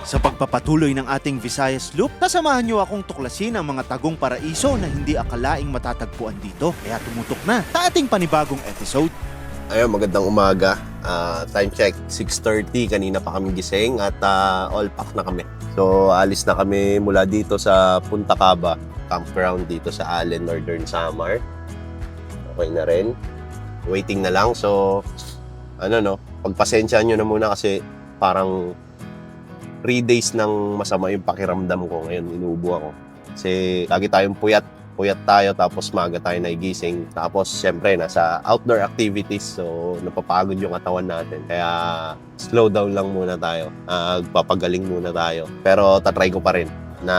Sa pagpapatuloy ng ating Visayas Loop, kasamahan niyo akong tuklasin ang mga tagong paraiso na hindi akalaing matatagpuan dito. Kaya tumutok na sa ating panibagong episode. Ayun, magandang umaga. Time check, 6:30. Kanina pa kami gising at all pack na kami. So, alis na kami mula dito sa Punta Caba, campground dito sa Allen, Northern Samar. Okay na rin. Waiting na lang. So, pagpasensyaan nyo na muna kasi parang 3 days nang masama yung pakiramdam ko. Ngayon, inuubo ako. Kasi lagi tayong puyat tayo, tapos maga tayo nagigising. Tapos, syempre, nasa outdoor activities. So, napapagod yung katawan natin. Kaya, slow down lang muna tayo. Papagaling muna tayo. Pero, tatry ko pa rin na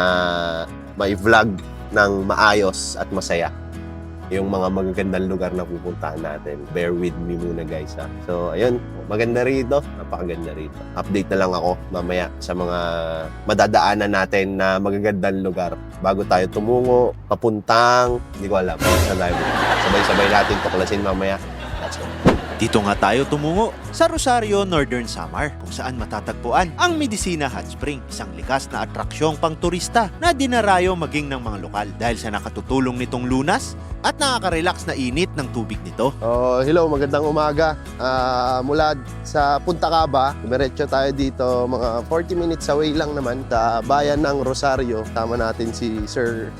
may vlog ng maayos at masaya yung mga magagandang lugar na pupuntahan natin. Bear with me muna, guys, ha. So, ayun, maganda rito. Napakaganda rito. Update na lang ako mamaya sa mga madadaanan natin na magagandang lugar bago tayo tumungo, papuntang, hindi ko alam. Sabay-sabay natin tuklasin mamaya. Let's go. Dito nga tayo tumungo sa Rosario, Northern Samar, kung saan matatagpuan ang Medicina Hot Spring, isang likas na atraksyong pang turista na dinarayo maging ng mga lokal dahil sa nakatutulong nitong lunas at nakaka-relax na init ng tubig nito. Hello, magandang umaga. Mula sa Punta Caba, diretso tayo dito, mga 40 minutes away lang naman sa bayan ng Rosario. Tama natin si Sir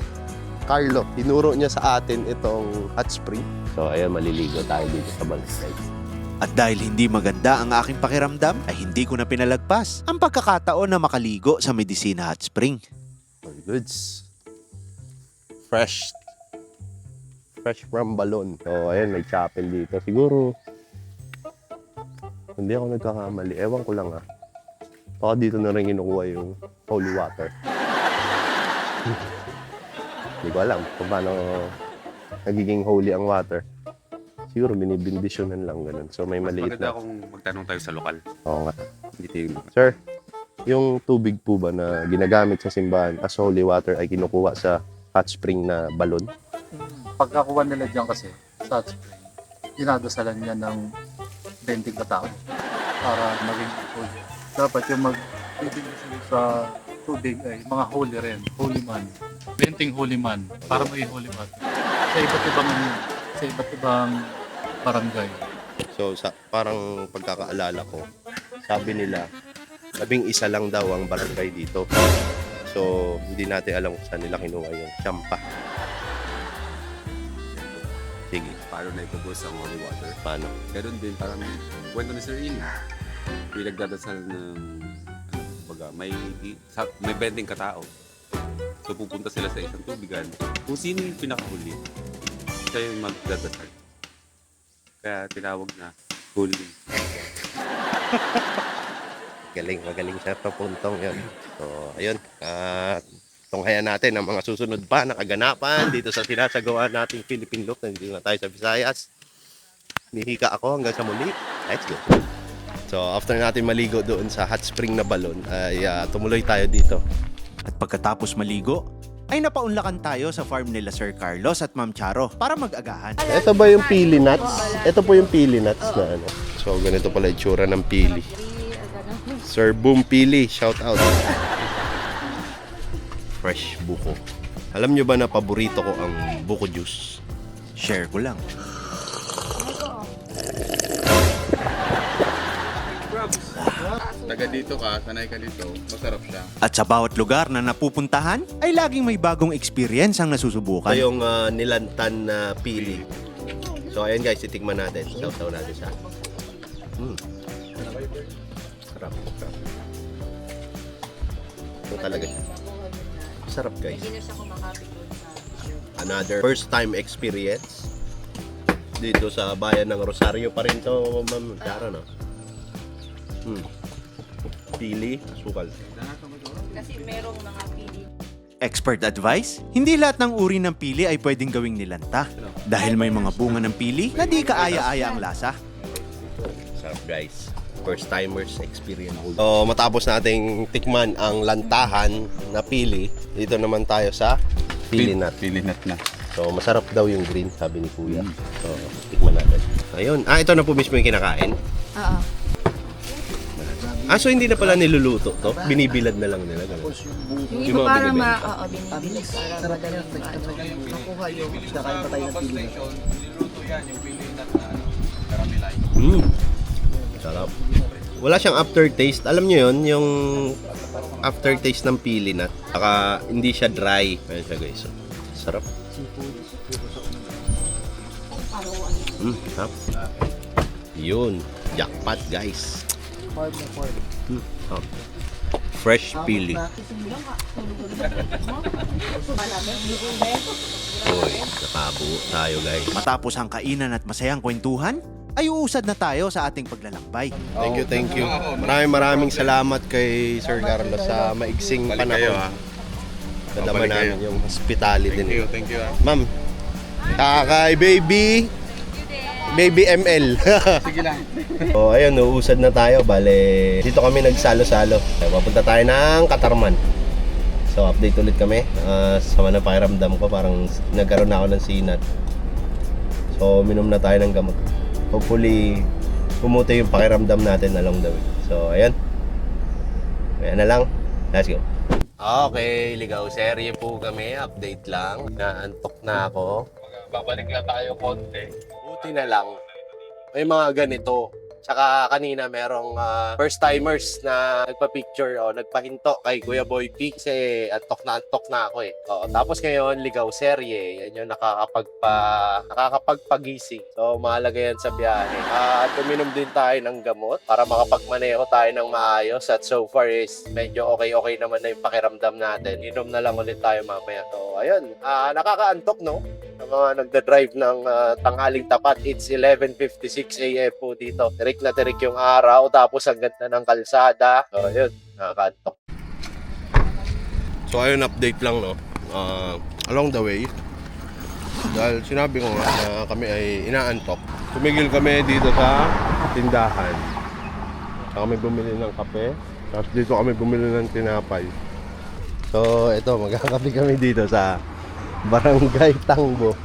Carlo. Tinuro niya sa atin itong hot spring. So, ayan, maliligo tayo dito sa Balisay. At dahil hindi maganda ang aking pakiramdam, ay hindi ko na pinalagpas ang pagkakataon na makaligo sa Medicina Hot Spring. Goods. Fresh from balon. So, ayan, may chapel dito. Siguro, hindi ako nagkakamali. Ewan ko lang, baka dito na rin kinukuha yung holy water. Hindi ko alam kung paano nagiging holy ang water. Siguro binibindisyonan lang ganun. So may maliit Maganda na. kung magtanong tayo sa lokal. Oo nga. Dito yung Sir, yung tubig po ba na ginagamit sa simbahan as holy water ay kinukuha sa hot spring na balon? Pagkakuha nila dyan kasi sa hot spring, dinadasalan niya ng 20 katao para maging holy. Dapat yung magbibigay sa tubig ay mga holy rin, holy man. 20 holy man para maging holy water. Sa iba't ibang barangay. So parang pagkakaalala ko, sabi nila 11 lang daw ang barangay dito. So hindi natin alam kung saan nila kinuha yung champa. Sige, paano na ipubos ang holy water. paano? Ganun din, parang kwento ni Sir Ian. Pinagdadasal ng, may 20 katao. So pupunta sila sa isang tubigan. Kung sino yung pinakahuli, siya yung magdadasal. Kaya tinawag na holy. Magaling siya sa puntong yun. So, ayun. Tunghayan natin ang mga susunod pa na kaganapan dito sa sinasagawa nating Philippine Loop. Nandito na tayo sa Visayas. Nihika ako hanggang sa muli. Let's go. So, after natin maligo doon sa hot spring na balon, ay tumuloy tayo dito. At pagkatapos maligo, ay napaunlakan tayo sa farm nila Sir Carlos at Ma'am Charo para mag-agahan. Ito ba yung pili nuts? Ito po yung pili nuts na ano. So, ganito pala itsura ng pili. Sir Boom Pili, shout out. Fresh buko. Alam nyo ba na paborito ko ang buko juice? Share ko lang. Taga dito ka, sanay ka dito, masarap siya. At sa bawat lugar na napupuntahan, ay laging may bagong experience ang nasusubukan. Ito yung nilantan na pili. So, ayan guys, titikman natin. Saw-saw natin siya. Sarap. Ito talaga siya. Sarap guys. Another first time experience dito sa bayan ng Rosario pa rin to, Ma'am Charo, no? Pili, sukal. Kasi merong mga pili. Expert advice? Hindi lahat ng uri ng pili ay pwedeng gawing nilanta. Dahil may mga bunga ng pili na di kaaya-aya ang lasa. Sarap guys. First timers experience. So matapos nating tikman ang lantahan na pili, dito naman tayo sa pili nut. Pili nut na. So masarap daw yung green, sabi ni Kuya. So tikman natin. Ayun. Ito na po mismo yung kinakain. Oo. So hindi na pala niluluto to? Binibilad na lang nila. Ganun. Yung Yung iba mga para binibenta. binibilis para madaling makuha yung Sarap. Wala siyang aftertaste. Alam nyo yun, yung aftertaste ng pili nut. Saka hindi siya dry. Ayan siya guys. Sarap. Sarap. Yun. Jackpot guys. Sarap. Fresh pili. Uy, nakabuo tayo guys. Matapos ang kainan at masayang kwentuhan, ay uusad na tayo sa ating paglalakbay. Thank you. Maraming salamat kay Sir Carlos sa maigsing panahon. Nadama namin yung hospitality niyo. Thank you. Ma'am, kay Baby ML. Sige lang. So, ayun, uusad na tayo. Bale, dito kami nagsalo-salo. Papunta tayo ng Katarman. So, update ulit kami. Sama na pakiramdam ko. Parang nagkaroon na ako ng sinat. So, minom na tayo ng gamot. Hopefully, pumuti yung pakiramdam natin along the way. So, ayan. Ayan na lang. Let's go. Okay, ligaw serye po kami. Update lang. Naantok na ako. Babalik lang tayo konti. Buti na lang. May mga ganito. Tsaka kanina merong first timers na nagpa-picture o nagpahinto kay Kuya Boy P kasi antok na ako eh. Tapos ngayon ligaw serye, yan yung nakakapagpagising. So mahalaga yan sa biyahe. At uminom din tayo ng gamot para makapagmaneho tayo ng maayos at so far is medyo okay naman na yung pakiramdam natin. Inom na lang ulit tayo mamaya. So ayun, nakakaantok no? Sa mga nagda-drive ng tanghaling tapat, it's 11:56 AM po dito. Tirik na tirik yung araw, tapos ang ganda ng kalsada. So, yun, nakakaantok. So, ayun, update lang, no? Along the way, dahil sinabi ko nga na kami ay inaantok, tumigil kami dito sa tindahan. So, kami bumili ng kape, tapos dito kami bumili ng tinapay. So, ito, magkakape kami dito sa Barangay Tangbo.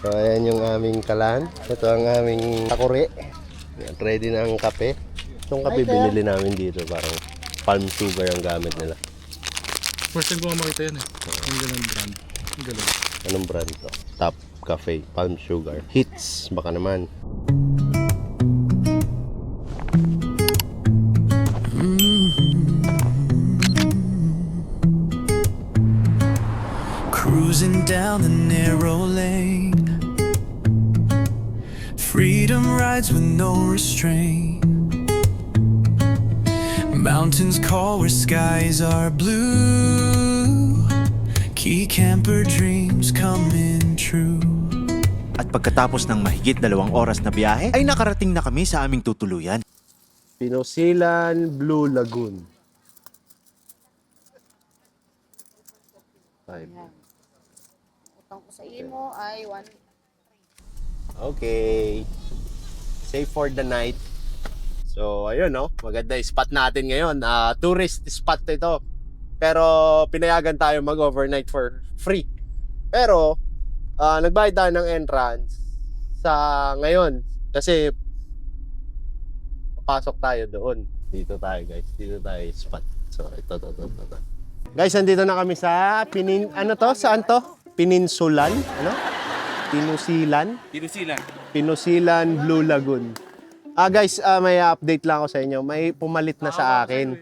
So, ayan yung aming kalan. Ito ang aming takuri. Ready na ang kape. Itong kape binili namin dito. Parang palm sugar ang gamit nila. First time ko makita yan eh. Ang ganang brand. Ang galing. Anong brand to? Top Cafe. Palm sugar. Hits. Baka naman. Cruising down the narrow lane. Freedom rides with no restraint. Mountains call where skies are blue. Key camper dreams coming true. At pagkatapos ng mahigit 2 oras na biyahe, ay nakarating na kami sa aming tutuluyan. Pinosilan Blue Lagoon. Utang ko sa imo ay 1. Okay. Safe for the night. So, ayun, no? Maganda yung spot natin ngayon. Tourist spot ito. Pero, pinayagan tayo mag-overnight for free. Pero, nagbayad tayo ng entrance sa ngayon. Kasi, papasok tayo doon. Dito tayo, guys. Dito tayo spot. So, ito. Guys, andito na kami sa Saan to? Peninsulan? Ano? Pinosilan Blue Lagoon. Guys, may update lang ako sa inyo. May pumalit na sa akin.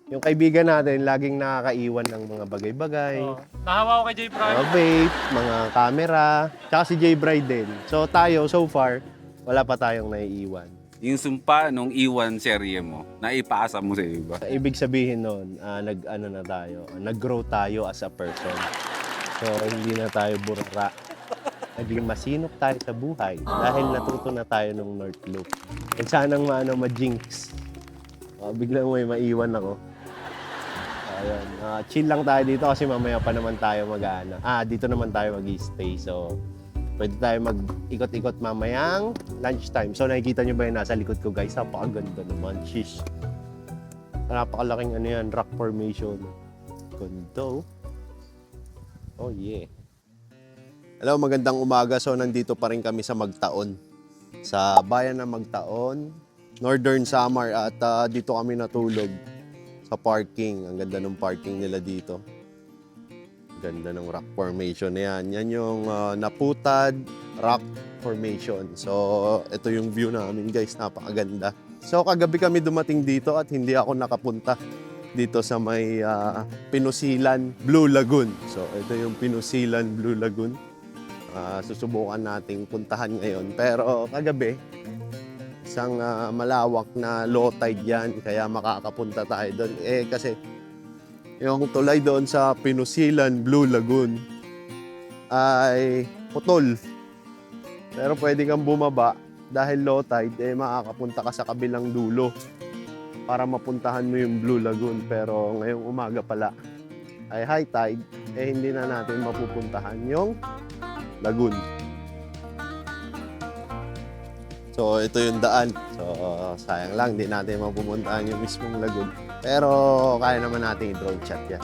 Yung kaibigan natin, laging nakakaiwan ng mga bagay-bagay. Nahawa ko kay Jay Prime. Mga vape, mga camera, tsaka si Jay Bride din. So tayo, so far, wala pa tayong naiiwan. Yung sumpa nung iwan serye mo, naipaasa mo sa iba. Ibig sabihin nun, nag-grow tayo as a person. So hindi na tayo burara. Naging masinop tayo sa buhay dahil natuto na tayo ng North Loop. Kung sanang ma-jinx. Biglang may maiwan ako. Ayun. Chill lang tayo dito kasi mamaya pa naman tayo dito naman tayo mag-stay. So, pwede tayo mag-ikot-ikot mamayang lunchtime. So, nakikita nyo ba yung nasa likod ko, guys? Napakaganda naman. Shish. Napakalaking rock formation. Ganda. Oh, yeah. Hello, magandang umaga. So, nandito pa rin kami sa Magtaon. Sa bayan ng Magtaon. Northern Samar at dito kami natulog sa parking. Ang ganda ng parking nila dito. Ganda ng rock formation na yan. Yan yung Naputad Rock Formation. So, ito yung view namin guys. Napakaganda. So, kagabi kami dumating dito at hindi ako nakapunta dito sa may Pinusilan Blue Lagoon. So, ito yung Pinusilan Blue Lagoon. Susubukan nating puntahan ngayon. Pero kagabi, isang malawak na low tide yan. Kaya makakapunta tayo doon. Kasi yung tulay doon sa Pinusilan Blue Lagoon ay putol. Pero pwede kang bumaba dahil low tide, makakapunta ka sa kabilang dulo para mapuntahan mo yung Blue Lagoon. Pero ngayong umaga pala ay high tide, hindi na natin mapupuntahan yung lagoon. So ito yung daan. So sayang lang, di natin mapupuntahan yung mismong lagoon. Pero kaya naman natin i-drone shot yan.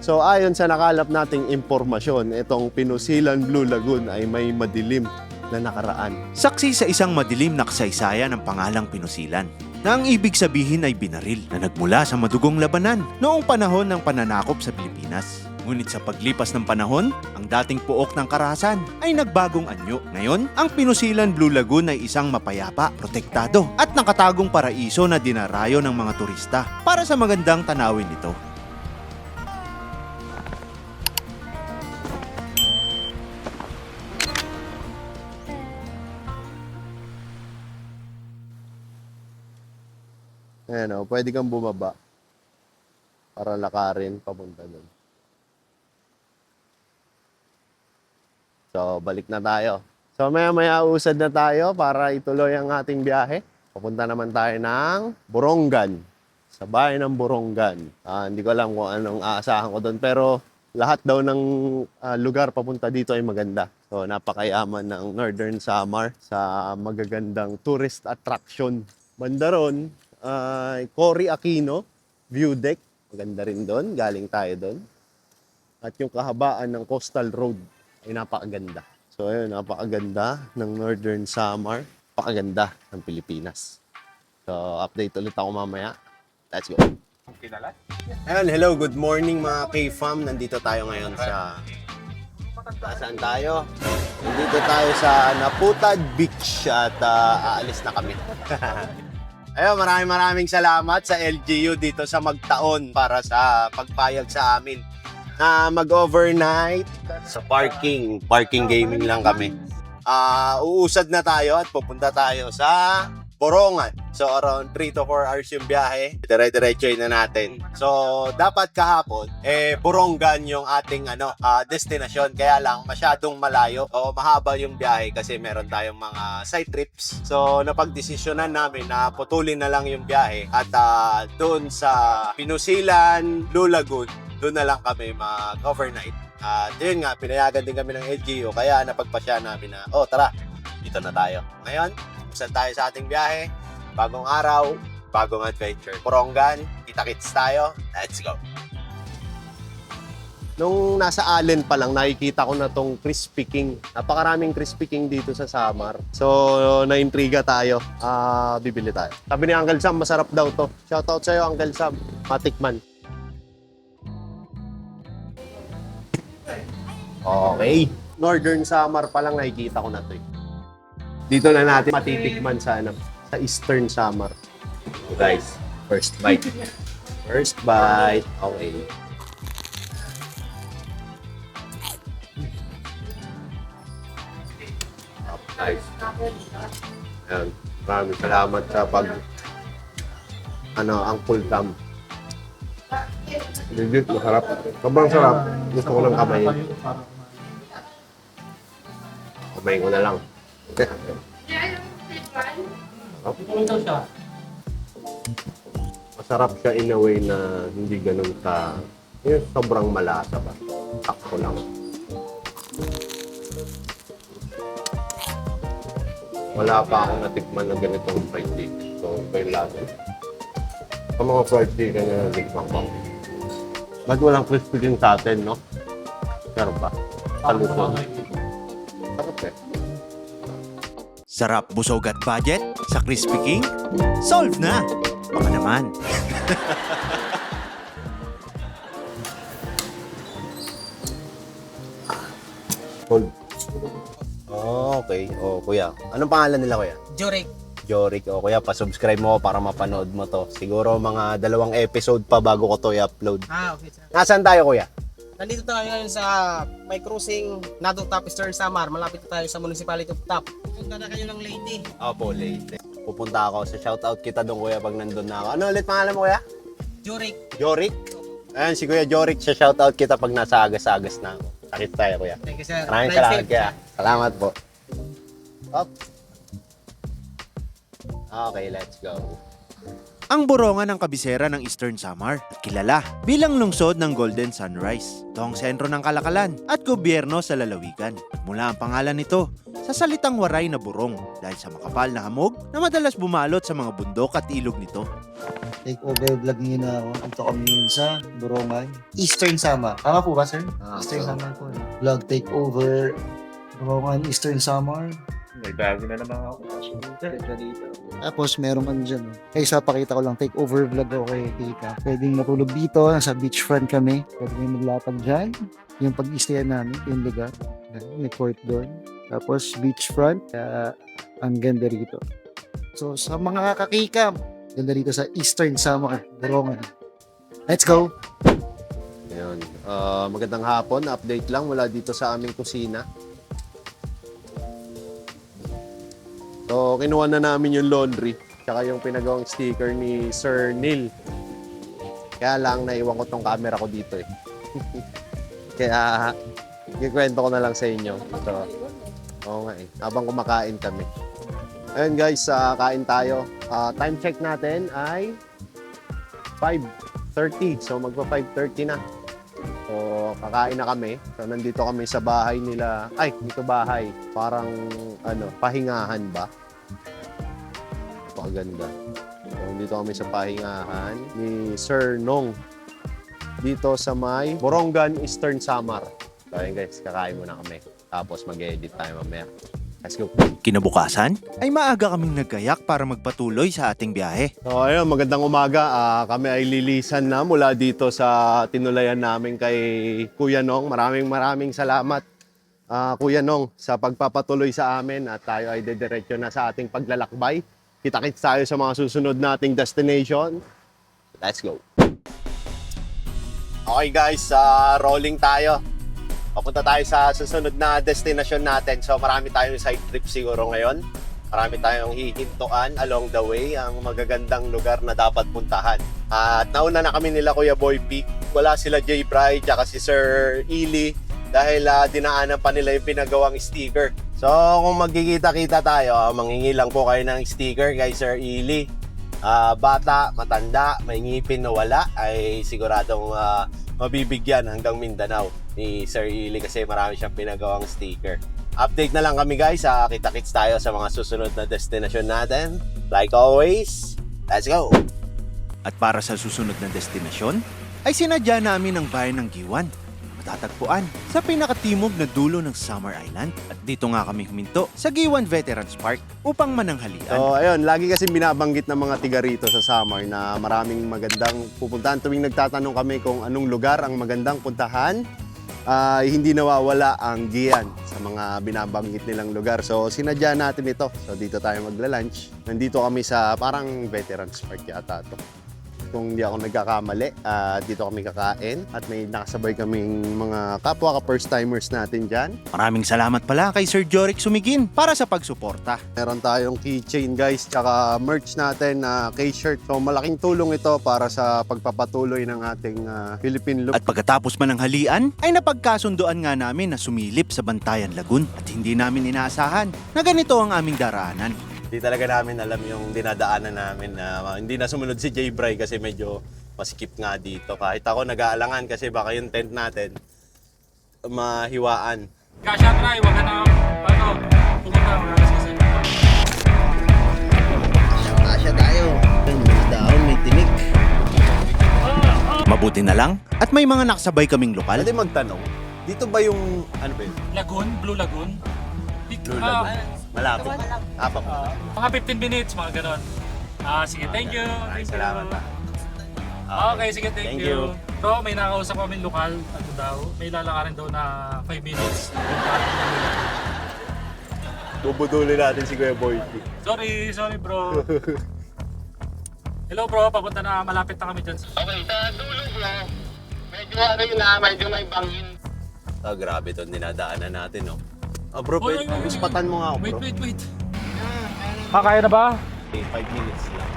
So ayon sa nakalap nating impormasyon, itong Pinusilan Blue Lagoon ay may madilim na nakaraan. Saksi sa isang madilim na kasaysayan ng pangalang Pinusilan, na ang ibig sabihin ay binaril na nagmula sa madugong labanan noong panahon ng pananakop sa Pilipinas. Ngunit sa paglipas ng panahon, ang dating puok ng karahasan ay nagbagong anyo. Ngayon, ang Pinusilan Blue Lagoon ay isang mapayapa, protektado at nakatagong paraiso na dinarayo ng mga turista para sa magandang tanawin nito. Ayan, pwede kang bumaba para lakarin papunta doon. So, balik na tayo. So, maya-maya usad na tayo para ituloy ang ating biyahe. Papunta naman tayo ng Borongan. Sa bayan ng Borongan. Hindi ko alam kung anong aasahan ko doon. Pero lahat daw ng lugar papunta dito ay maganda. So, napakayaman ng Northern Samar sa magagandang tourist attraction. Banda ron, Cory Aquino View Deck. Maganda rin doon. Galing tayo doon. At yung kahabaan ng Coastal Road ay napakaganda. So ayun, napakaganda ng Northern Samar. Napakaganda ng Pilipinas. So update ulit ako mamaya. Let's go. Ayun, hello, good morning mga K-Fam. Nandito tayo ngayon sa... Saan tayo? Nandito tayo sa Naputad Beach at aalis na kami. Ayun, maraming salamat sa LGU dito sa Magtaon para sa pagpayag sa amin na mag-overnight sa parking gaming lang kami. Uusad na tayo at pupunta tayo sa Borongan. So around 3 to 4 hours yung biyahe. Dire-diretsoy na natin. So dapat kahapon Borongan yung ating destinasyon, kaya lang masyadong malayo o mahaba yung biyahe kasi meron tayong mga side trips. So napagdesisyonan namin na putulin na lang yung biyahe at doon sa Pinusilan Blue Lagoon, doon na lang kami mag-overnight. At yun nga, pinayagan din kami ng LGU, kaya napagpasya namin na, tara, dito na tayo. Ngayon, usan tayo sa ating biyahe. Bagong araw, bagong adventure. Borongan, kita-kits tayo. Let's go! Nung nasa Allen pa lang, nakikita ko na tong Crispy King. Napakaraming Crispy King dito sa Samar. So, naintriga tayo. Bibili tayo. Sabi ni Uncle Sam, masarap daw to. Shoutout sa'yo, Uncle Sam. Matikman. Okay. Northern Samar pa lang nakikita ko na to. Dito na natin matitikman sa Eastern Samar. So guys, first bite. First bite. Okay. Nice. Ayan. Maraming salamat sa Uncle Sam. Legit, masarap. Sobrang sarap. Gusto ko lang kamayin. Kamayin ko na lang. Okay. Masarap siya in a way na hindi ganun yung sobrang malasa ba. Sakto lang. Wala pa akong natikman na ganitong fried chicken. So, may lasa. Sa mga fried chicken na natikman ko. Ba't walang crispy din sa atin, no? Pero ba? Sa Luzon. Sarap eh. Sarap, busog at budget? Sa Crispy King? Solve na! Baka naman. Cold. Oh, okay. Oh, kuya. Anong pangalan nila, kuya? Jurek. Jorik. O, kuya, pa-subscribe mo ako para mapanood mo to. Siguro mga 2 episode pa bago ko to i-upload. Okay sir. Nasaan tayo, kuya? Nandito tayo ngayon sa may cruising Nadong Top Eastern Samar. Malapit na tayo sa Municipality of Top. Punta na kayo ng Leyte. Opo, late. Pupunta ako. So, shoutout kita doon, kuya, pag nandun na ako. Ano ulit pangalan mo, kuya? Jurek. Jorik? Ayan, si Kuya Jorik. Siya shoutout kita pag nasa agas-agas na ako. Sakit tayo, kuya. Thank you sir. Maraming Drive salamat, safe. kuya. Salamat po. Up. Okay, let's go. Ang Borongan ng kabisera ng Eastern Samar at kilala bilang lungsod ng Golden Sunrise. Ito ang sentro ng kalakalan at gobyerno sa lalawigan. Mula ang pangalan nito sa salitang waray na burong dahil sa makapal na hamog na madalas bumalot sa mga bundok at ilog nito. Take over vlog niyo na ako. Ito kami yun sa Borongan. Eastern Samar. Tama po ba, sir? Eastern Samar po. Vlog take over Borongan, Eastern Samar. May bago na naman ako. Tapos meron kan dyan. Kaya sa pakita ko lang, take over vlog ako kay Tita. Pwedeng matulog dito, nasa beachfront kami. Pwedeng maglatag dyan. Yung pag-istayan namin, yung lugar. May court doon. Tapos beachfront, kaya ang ganda rito. So sa mga kakikam, ganda rito sa Eastern Samar, Borongan. Let's go! Ayun. Magandang hapon. Update lang mula dito sa aming kusina. So, kinuha na namin yung laundry. Tsaka yung pinagawang sticker ni Sir Neil. Kaya lang, naiwan ko tong camera ko dito eh. Kaya, ikwento ko na lang sa inyo. So, oo nga eh. Habang kumakain kami. Ayun guys, kain tayo. Time check natin ay 5:30. So, magpa 5:30 na. So, kakain na kami. So, nandito kami sa bahay nila. Ay, dito bahay. Parang, pahingahan ba? Napakaganda. So, dito kami sa pahingahan ni Sir Nong. Dito sa may Borongan, Eastern Samar. So, ayun guys, kakain muna kami. Tapos mag-edit tayo mamaya. Let's go. Kinabukasan ay maaga kaming nagkayak para magpatuloy sa ating biyahe. So ayun, magandang umaga. Kami ay lilisan na mula dito sa tinulayan namin kay Kuya Nong. Maraming salamat Kuya Nong sa pagpapatuloy sa amin at tayo ay dediretso na sa ating paglalakbay. Kita-kits tayo sa mga susunod nating destination. Let's go. Okay guys, rolling tayo. Papunta tayo sa susunod na destination natin. So marami tayong side trip siguro ngayon. Marami tayong hihintuan along the way, ang magagandang lugar na dapat puntahan. At nauna na kami nila Kuya Boy P. Wala sila J. Bry, tsaka si Sir Ili dahil dinaanan pa nila yung pinagawang sticker. So kung magkikita-kita tayo, manghingi lang po kayo ng sticker kay Sir Ili. Bata, matanda, may ngipin na wala, ay siguradong mabibigyan hanggang Mindanao ni Sir Ili kasi marami siyang pinagawang sticker. Update na lang kami guys, kita-kits tayo sa mga susunod na destination natin. Like always, let's go! At para sa susunod na destinasyon, ay sinadya namin ang bayan ng Giwan. Matatagpuan sa pinakatimog na dulo ng Samar Island. At dito nga kami huminto sa Giwan Veterans Park upang mananghalian. So ayun, lagi kasi binabanggit ng mga tiga rito sa Samar na maraming magandang pupuntahan. Tuwing nagtatanong kami kung anong lugar ang magandang puntahan, hindi nawawala ang Giyan sa mga binabanggit nilang lugar. So sinadya natin ito. So dito tayo magla-lunch. Nandito kami sa parang Veterans Park yata to. Kung hindi ako nagkakamali, dito kami kakain at may nakasabay kaming mga kapwa ka-first timers natin dyan. Maraming salamat pala kay Sir Jorik Sumigin para sa pagsuporta. Meron tayong keychain guys, tsaka merch natin na K-shirt. So malaking tulong ito para sa pagpapatuloy ng ating Philippine look. At pagkatapos mananghalian, ay napagkasunduan nga namin na sumilip sa Bantayan Lagoon at hindi namin inaasahan na ganito ang aming daraanan. Hindi talaga namin alam yung dinadaanan namin na hindi na sumunod si J. Bry kasi medyo masikip nga dito. Kahit ako nag-aalangan kasi baka yung tent natin mahiwaan. Kasha try, wag ka na, pumunta ang oras kasi. Asya tayo. May daon, may tinik. Mabuti na lang at may mga nakasabay kaming lokal. Pwede magtanong, dito ba yung, ano ba yun? Lagoon, Blue Lagoon. Blue Lagoon. Malapit. Apak. Mga 15 minutes, mga ganon. Sige, thank you. Maraming Thank salamat you. pa. Okay, sige, thank Thank you. you. So, may nakausap kami lokal, ano daw, may lalakarin daw na 5 minutes. Bubudulin natin si Kuya Boy. Sorry bro. Hello bro, papunta na, malapit na kami dyan. Okay, sa dulo bro. Medyo ano yun medyo may bangin. Grabe to dinadaanan natin, no? Bro, Oy, oy, oy, oy. ispatan mo nga ako, bro. Wait. Kaya na ba? Okay, 5 minutes lang.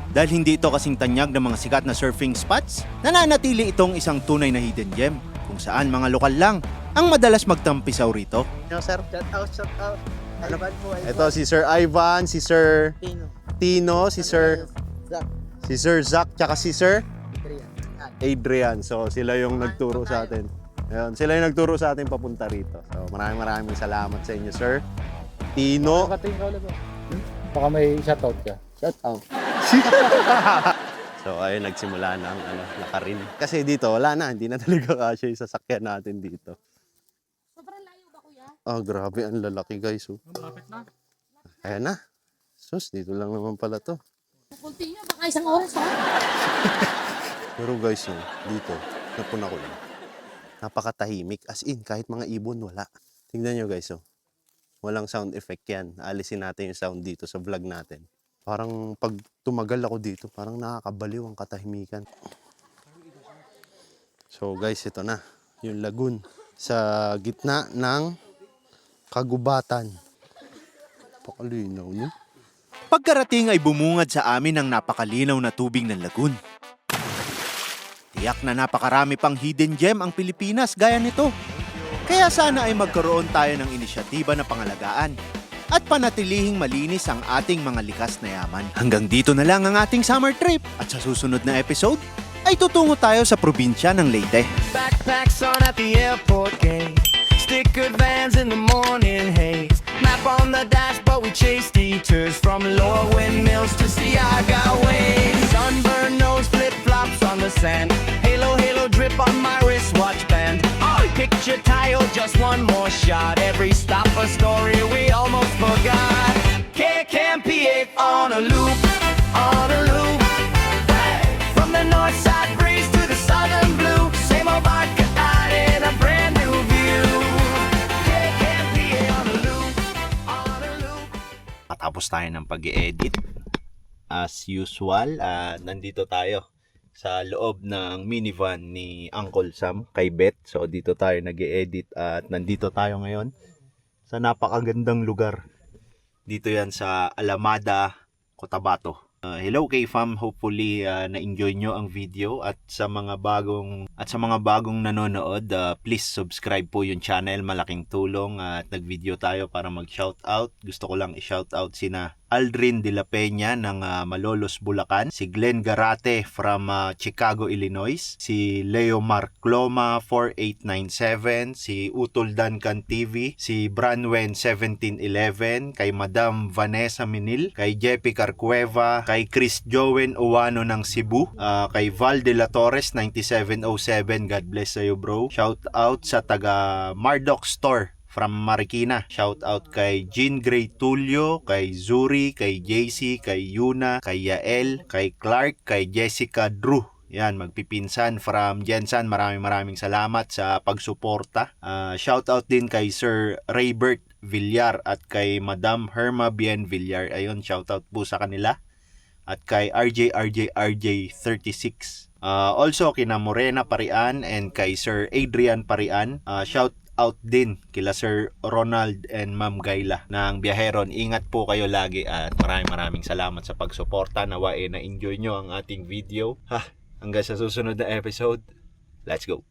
Dahil hindi ito kasing tanyag ng mga sikat na surfing spots, nananatili itong isang tunay na hidden gem kung saan mga lokal lang ang madalas magtampisaw rito. Yo, sir. Shout out. Ivan po, Ito si Sir Ivan, si Sir Tino, si Sir Zach, tsaka si Sir Adrian. So sila yung nagturo sa atin. Ayun, sila yung nagturo sa atin papunta rito. So maraming salamat sa inyo, Sir Tino. Baka may shoutout ka. Shoutout. So ayun, nagsimula ng lakarin. Kasi dito wala na, hindi na talaga kasya yung sasakyan natin dito. Sobrang layo ba, kuya? Grabe ang lalaki, guys. Malapit na. Ayan na. Sus, dito lang naman pala to. Kunti nyo, baka isang oras ha? Pero guys, dito, napuna ko lang. Napakatahimik. As in, kahit mga ibon, wala. Tingnan nyo guys, walang sound effect yan. Alisin natin yung sound dito sa vlog natin. Parang pag tumagal ako dito, parang nakakabaliw ang katahimikan. So guys, ito na. Yung lagoon sa gitna ng kagubatan. Pakalinaw, no? Pagkarating ay bumungad sa amin ang napakalinaw na tubig ng lagoon. Tiyak na napakarami pang hidden gem ang Pilipinas gaya nito. Kaya sana ay magkaroon tayo ng inisyatiba na pangalagaan at panatilihing malinis ang ating mga likas na yaman. Hanggang dito na lang ang ating summer trip at sa susunod na episode ay tutungo tayo sa probinsya ng Leyte. Backpacks on at the airport gate. Stickered vans in the morning haze. Map on the dash, but we chase detours from lower windmills to Siaga waves. Sunburn nose, flip-flops on the sand. Halo drip on my wristwatch band. Picture tile, just one more shot. Every stop a story we almost forgot. KKMP8 on a loop, on a loop. From the north side breeze to the southern blue. Same old vodka out in a brand new view. KKMP8 on a loop, on a loop. Matapos tayo ng pag-i-edit, as usual, nandito tayo sa loob ng minivan ni Uncle Sam kay Beth. So dito tayo nag-i-edit at nandito tayo ngayon sa napakagandang lugar. Dito yan sa Alamada, Cotabato. Hello K-Fam, hopefully na-enjoy nyo ang video at sa mga bagong nanonood, please subscribe po yung channel, malaking tulong at nag-video tayo para mag-shoutout. Gusto ko lang i-shoutout sina Aldrin de la Peña ng Malolos, Bulacan, si Glenn Garate from Chicago, Illinois, si Leo Marcloma 4897, si Utol Duncan TV, si Branwen 1711, kay Madam Vanessa Minil, kay Jeppy Carcueva, kay Chris Jowen Owano ng Cebu, kay Val de la Torres 9707, God bless sa'yo bro. Shout out sa taga Mardoc Store from Marikina. Shout out kay Jean Gray Tulio, kay Zuri, kay JC, kay Yuna, kay Yael, kay Clark, kay Jessica Drew. Yan, magpipinsan from Jensan. Maraming salamat sa pagsuporta. Shout out din kay Sir Raybert Villar at kay Madam Herma Bien Villar. Ayun, shout out po sa kanila. At kay RJ36. Also kina Morena Parian and kay Sir Adrian Parian. Shout out din kila Sir Ronald and Ma'am Gayla ng Biyaheron. Ingat po kayo lagi at maraming salamat sa pagsuporta. Nawa na-enjoy nyo ang ating video. Hanggang sa susunod na episode. Let's go!